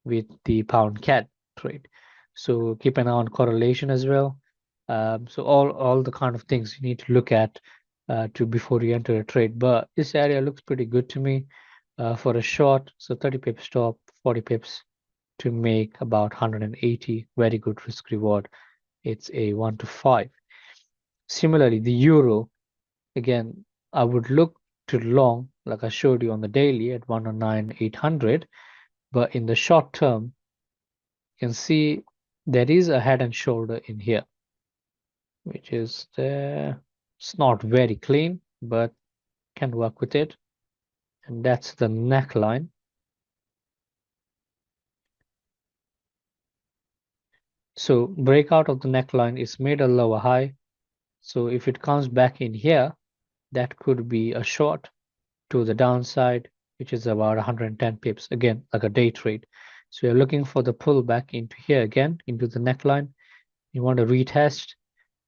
with the pound CAD trade. So keep an eye on correlation as well. So all the kind of things you need to look at before you enter a trade. But this area looks pretty good to me for a short. So 30 pips stop, 40 pips to make about 180. Very good risk reward. It's a 1 to 5. Similarly, the euro, again, I would look to long, like I showed you on the daily at 109,800. But in the short term, you can see there is a head and shoulder in here, which is there. It's not very clean, but can work with it. And that's the neckline. So breakout of the neckline is made a lower high. So if it comes back in here, that could be a short. to the downside, which is about 110 pips, again, like a day trade. So you're looking for the pullback into here again, into the neckline. You want to retest,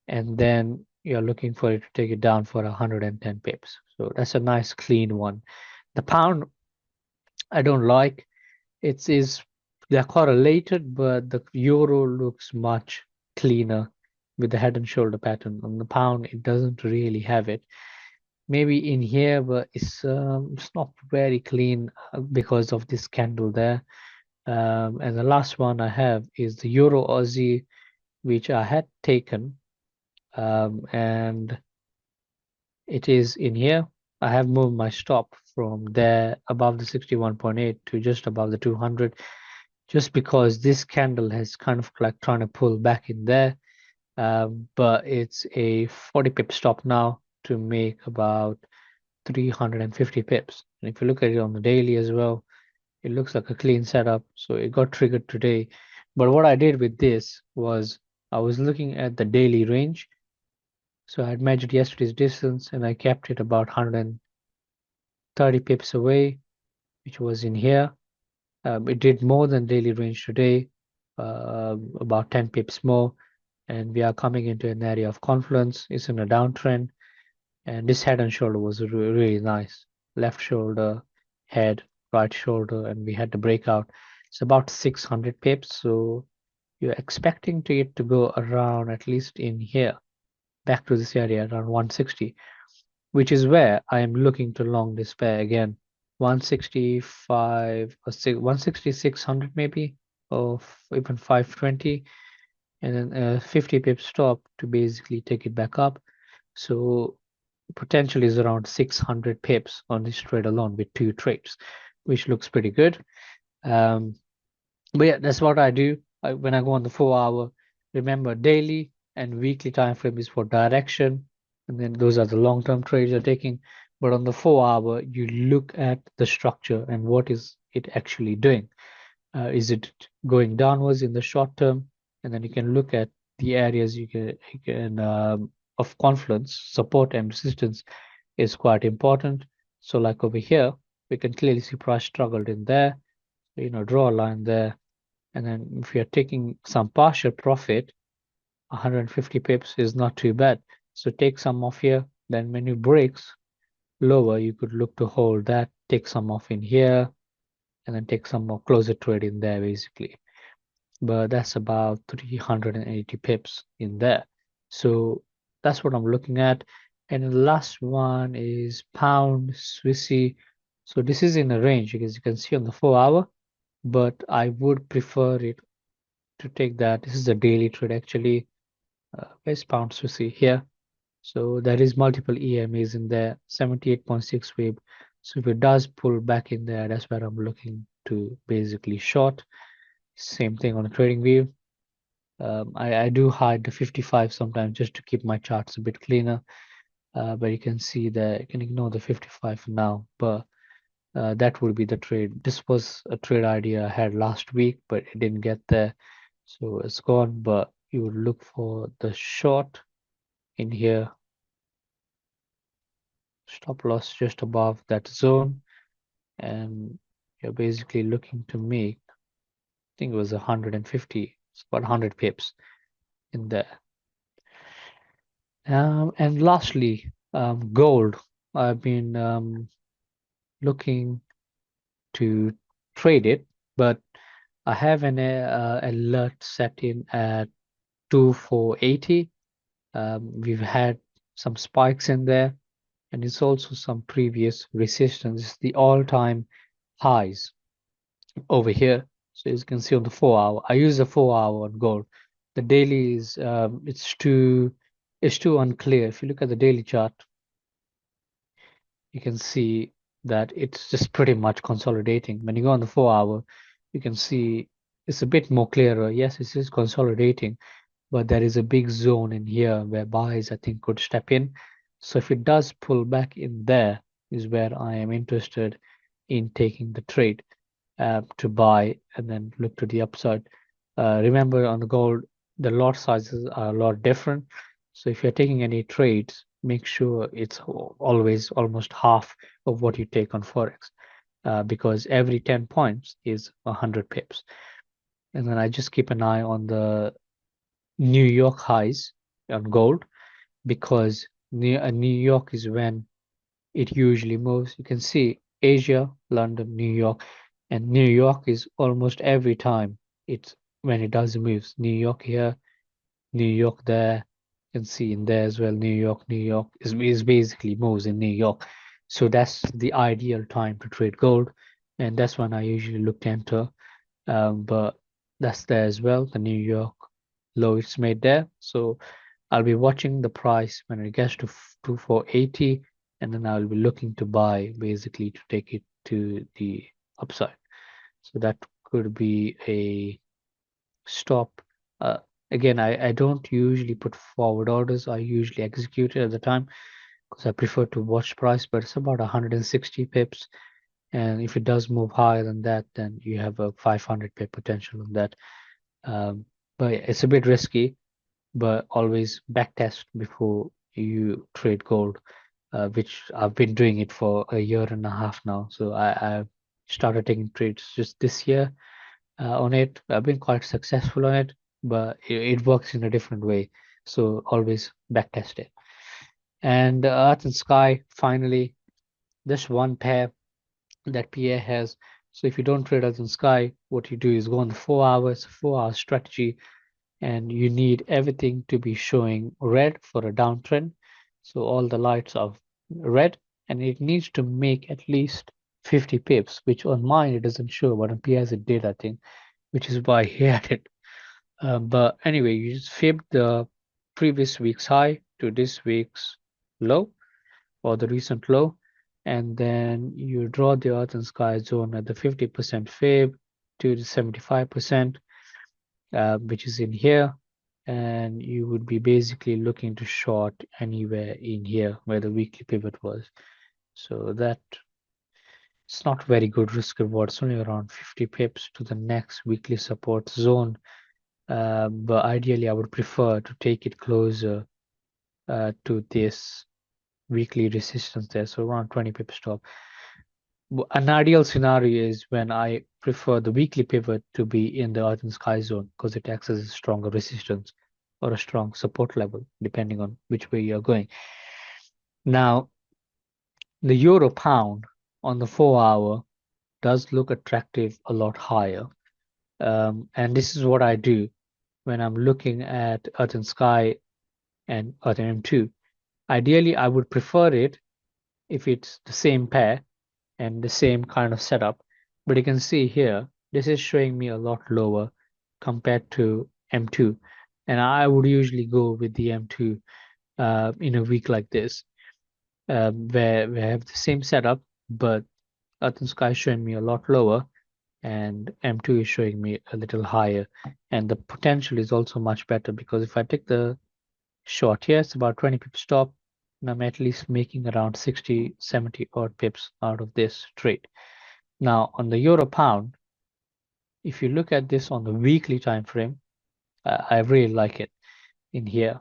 and then you're looking for it to take it down for 110 pips. So that's a nice clean one. The pound, I don't like. They're correlated, but the euro looks much cleaner with the head and shoulder pattern. On the pound, it doesn't really have it. Maybe in here, but it's not very clean because of this candle there. And the last one I have is the Euro Aussie, which I had taken, and it is in here. I have moved my stop from there above the 61.8 to just above the 200, just because this candle has kind of like trying to pull back in there. But it's a 40 pip stop now to make about 350 pips. And if you look at it on the daily as well, it looks like a clean setup. So it got triggered today. But what I did with this was I was looking at the daily range. So I had measured yesterday's distance and I kept it about 130 pips away, which was in here. It did more than daily range today, about 10 pips more. And we are coming into an area of confluence. It's in a downtrend. And this head and shoulder was really nice. Left shoulder, head, right shoulder, and we had the breakout. It's about 600 pips. So you're expecting it to go around at least in here, back to this area around 160, which is where I am looking to long this pair again. 165 or 16600 maybe, or even 520, and then a 50 pip stop to basically take it back up. So potential is around 600 pips on this trade alone with 2 trades, which looks pretty good. But yeah, that's what I do when I go on the 4-hour. Remember, daily and weekly time frame is for direction, and then those are the long-term trades you're taking. But on the 4-hour, you look at the structure and what is it actually doing. Is it going downwards in the short term? And then you can look at the areas you can of confluence, support and resistance is quite important. So like over here, we can clearly see price struggled in there. Draw a line there. And then if you're taking some partial profit, 150 pips is not too bad. So take some off here. Then when it breaks lower, you could look to hold that, take some off in here, and then take some more closer trade in there basically. But that's about 380 pips in there. So that's what I'm looking at. And the last one is pound Swissy. So this is in a range, as you can see on the 4-hour, but I would prefer it to take that. This is a daily trade actually. Where's pound Swissy? Here. So there is multiple EMAs in there, 78.6 wave. So if it does pull back in there, that's where I'm looking to basically short. Same thing on the trading view. I do hide the 55 sometimes just to keep my charts a bit cleaner. But you can see that you can ignore the 55 for now. But that would be the trade. This was a trade idea I had last week, but it didn't get there. So it's gone. But you would look for the short in here. Stop loss just above that zone. And you're basically looking to make, I think it was 150, it's about 100 pips in there. And lastly, gold. I've been looking to trade it, but I have an alert set in at 2480. We've had some spikes in there, and it's also some previous resistance. It's the all-time highs over here. So as you can see on the 4-hour, I use the 4-hour on gold. The daily is it's too unclear. If you look at the daily chart, you can see that it's just pretty much consolidating. When you go on the 4-hour, you can see it's a bit more clearer. Yes, it is consolidating, but there is a big zone in here where buys, I think, could step in. So if it does pull back in there, is where I am interested in taking the trade to buy and then look to the upside. Remember on the gold, the lot sizes are a lot different. So if you're taking any trades, make sure it's always almost half of what you take on Forex, because every 10 points is 100 pips. And then I just keep an eye on the New York highs on gold, because New York is when it usually moves. You can see Asia, London, New York, and New York is almost every time it's when it does moves. New York here, New York there. You can see in there as well. New York is basically moves in New York. So that's the ideal time to trade gold, and that's when I usually look to enter. But that's there as well. The New York low it's made there. So I'll be watching the price when it gets to 2480, and then I'll be looking to buy basically to take it to the upside. So that could be a stop. Uh, Again, I don't usually put forward orders. I usually execute it at the time because I prefer to watch price, but it's about 160 pips. And if it does move higher than that, then you have a 500 pip potential on that. But it's a bit risky, but always backtest before you trade gold, which I've been doing it for a year and a half now. So I started taking trades just this year on it. I've been quite successful on it, but it works in a different way. So always backtest it. And Earth and Sky, finally, this one pair that PA has. So if you don't trade Earth and Sky, what you do is go on the 4 hours, 4 hour strategy, and you need everything to be showing red for a downtrend. So all the lights are red, and it needs to make at least 50 pips, which on mine it doesn't show, but on PS it did, I think, which is why he had it. But anyway, you just fib the previous week's high to this week's low, or the recent low, and then you draw the Earth and Sky zone at the 50% fib to the 75%, which is in here, and you would be basically looking to short anywhere in here where the weekly pivot was. So that it's not very good risk reward. It's only around 50 pips to the next weekly support zone. But ideally, I would prefer to take it closer to this weekly resistance there. So around 20 pips stop. An ideal scenario is when I prefer the weekly pivot to be in the Earth and Sky zone because it acts as a stronger resistance or a strong support level, depending on which way you're going. Now, the euro pound on the 4 hour does look attractive a lot higher. And this is what I do when I'm looking at Earth and Sky and Earth and M2. Ideally, I would prefer it if it's the same pair and the same kind of setup. But you can see here, this is showing me a lot lower compared to M2. And I would usually go with the M2 in a week like this, where we have the same setup, but Earth and Sky is showing me a lot lower, and M2 is showing me a little higher. And the potential is also much better because if I take the short here, it's about 20 pips stop, and I'm at least making around 60, 70 odd pips out of this trade. Now, on the euro pound, if you look at this on the weekly time frame, I really like it in here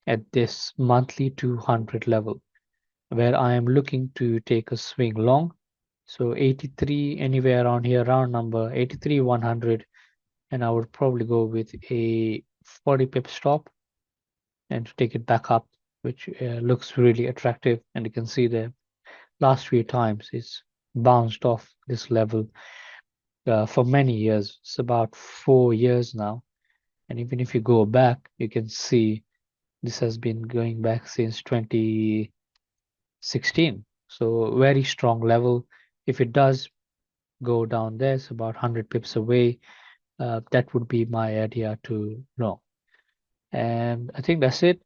at this monthly 200 level, where I am looking to take a swing long. So 83, anywhere around here, round number 83, 100, and I would probably go with a 40 pip stop and to take it back up, which looks really attractive. And you can see the last few times it's bounced off this level for many years. It's about 4 years now. And even if you go back, you can see this has been going back since 2016. So very strong level. If it does go down there, it's about 100 pips away. That would be my idea to know. And I think that's it.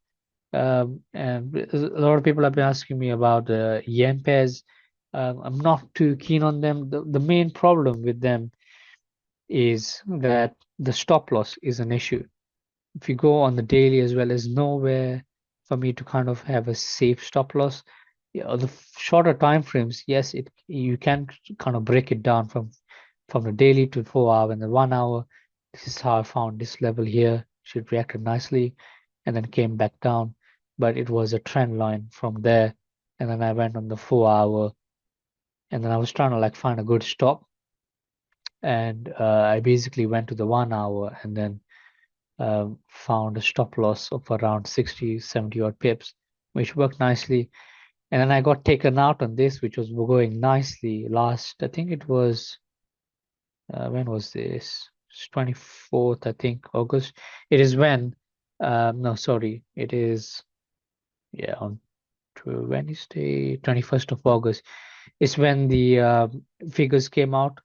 And a lot of people have been asking me about the yen pairs. I'm not too keen on them. The main problem with them is that the stop loss is an issue. If you go on the daily as well, there's nowhere for me to kind of have a safe stop loss. The shorter time frames, yes, you can kind of break it down from the daily to 4 hour and the 1 hour. This is how I found this level here. Should reacted nicely and then came back down. but it was a trend line from there. And then I went on the 4-hour, and then I was trying to like find a good stop. And I basically went to the 1-hour and then found a stop loss of around 60, 70 odd pips, which worked nicely. And then I got taken out on this, which was going nicely last, I think it was, when was this? It's 24th, I think, August. It is when, no, sorry, it is, yeah, on Wednesday, 21st of August. It's when the figures came out.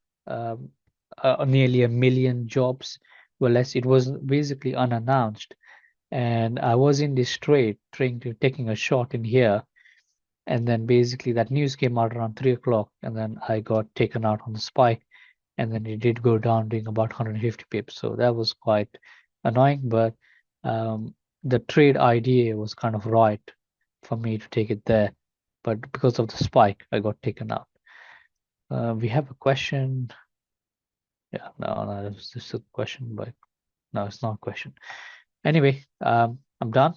Nearly 1 million jobs were less. It was basically unannounced. And I was in this trade, taking a shot in here. And then basically that news came out around 3 o'clock. And then I got taken out on the spike. And then it did go down, doing about 150 pips. So that was quite annoying. But the trade idea was kind of right for me to take it there. But because of the spike, I got taken out. We have a question. Yeah, no, it's just a question, but no, it's not a question. Anyway, I'm done.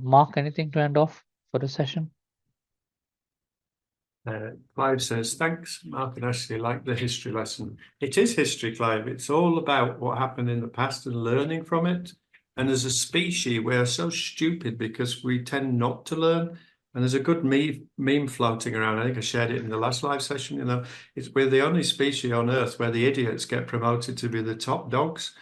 Mark, anything to end off for the session? Clive says, thanks, Mark and Ashley, like the history lesson. It is history, Clive. It's all about what happened in the past and learning from it. And as a species, we're so stupid because we tend not to learn. And there's a good meme floating around. I think I shared it in the last live session. You know, we're the only species on Earth where the idiots get promoted to be the top dogs,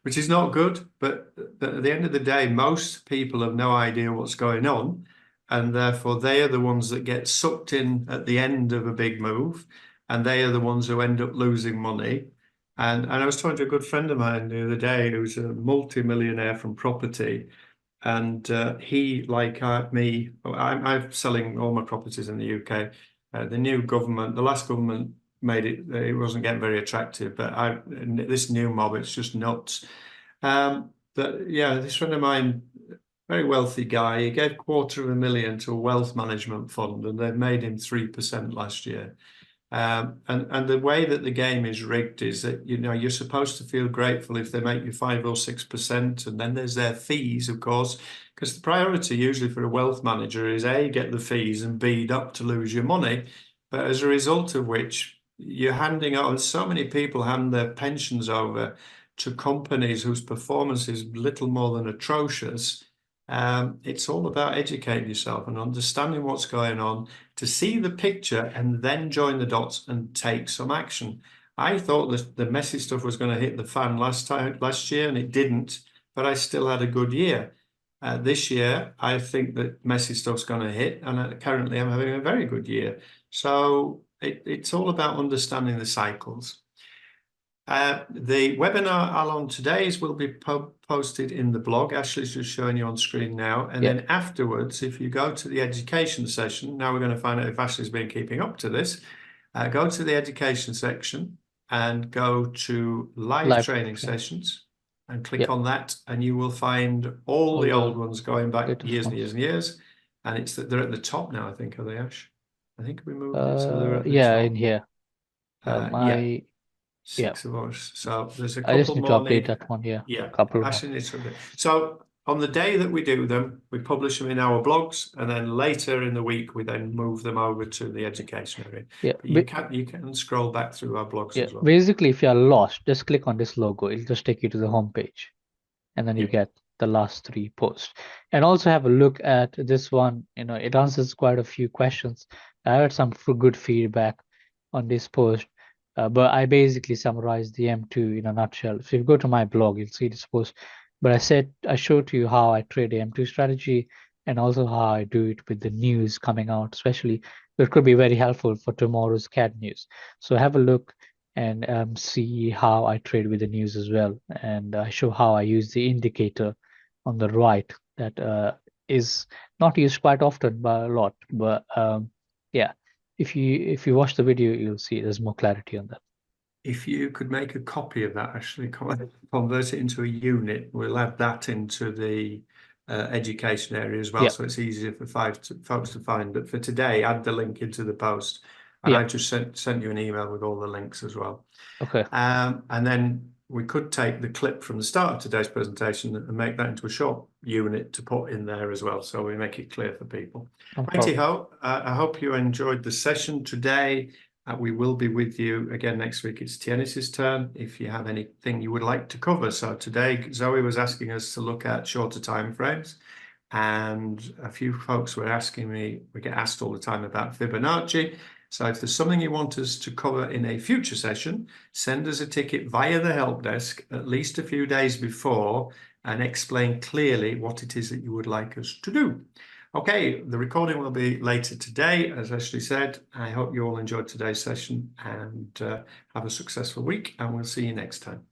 which is not good. But at the end of the day, most people have no idea what's going on. And therefore, they are the ones that get sucked in at the end of a big move. And they are the ones who end up losing money. And I was talking to a good friend of mine the other day who's a multi-millionaire from property. And he, like me, I'm selling all my properties in the UK. The new government, the last government made it wasn't getting very attractive, but this new mob, it's just nuts. Yeah, this friend of mine, very wealthy guy, he gave $250,000 to a wealth management fund, and they made him 3% last year. And the way that the game is rigged is that, you know, you're supposed to feel grateful if they make you 5 or 6%, and then there's their fees, of course, because the priority usually for a wealth manager is A, get the fees, and B, not to lose your money. But as a result of which, you're handing out, so many people hand their pensions over to companies whose performance is little more than atrocious. It's all about educating yourself and understanding what's going on, to see the picture and then join the dots and take some action. I thought that the messy stuff was going to hit the fan last year, and it didn't, but I still had a good year. This year, I think that messy stuff's going to hit, and currently I'm having a very good year. So it's all about understanding the cycles. The webinar Alon today's will be posted in the blog. Ashley's just showing you on screen now. And then afterwards, if you go to the education session, now we're going to find out if Ashley's been keeping up to this. Go to the education section and go to live training sessions and click on that, and you will find all the old ones going back years and years and years. And they're at the top now, I think, are they, Ash? I think we moved it so they're at the top. In here. Yeah. 6 of us. So there's a couple more. I just need to update that one. Yeah. Couple more. So on the day that we do them, we publish them in our blogs, and then later in the week we then move them over to the education area. Yeah. But you can scroll back through our blogs as well. Basically, if you are lost, just click on this logo. It'll just take you to the home page, and then you get the last 3 posts. And also have a look at this one. You know, it answers quite a few questions. I had some good feedback on this post. But I basically summarized the M2 in a nutshell. So if you go to my blog, you'll see this post. But I showed you how I trade the M2 strategy, and also how I do it with the news coming out, especially. It could be very helpful for tomorrow's CAD news. So have a look and see how I trade with the news as well. And I show how I use the indicator on the right that is not used quite often by a lot. But yeah. If you watch the video, you'll see there's more clarity on that. If you could make a copy of that, actually convert it into a unit, we'll add that into the education area as well, so it's easier for folks to find. But for today, add the link into the post, and I just sent you an email with all the links as well. Okay. And then we could take the clip from the start of today's presentation and make that into a short unit to put in there as well, so we make it clear for people. No Righty problem. ho, I hope you enjoyed the session today. We will be with you again next week. It's Tiennis's turn if you have anything you would like to cover. So today, Zoe was asking us to look at shorter time frames, and a few folks were asking me, we get asked all the time about Fibonacci. So if there's something you want us to cover in a future session, send us a ticket via the help desk at least a few days before and explain clearly what it is that you would like us to do. Okay, the recording will be later today, as Ashley said. I hope you all enjoyed today's session and have a successful week, and we'll see you next time.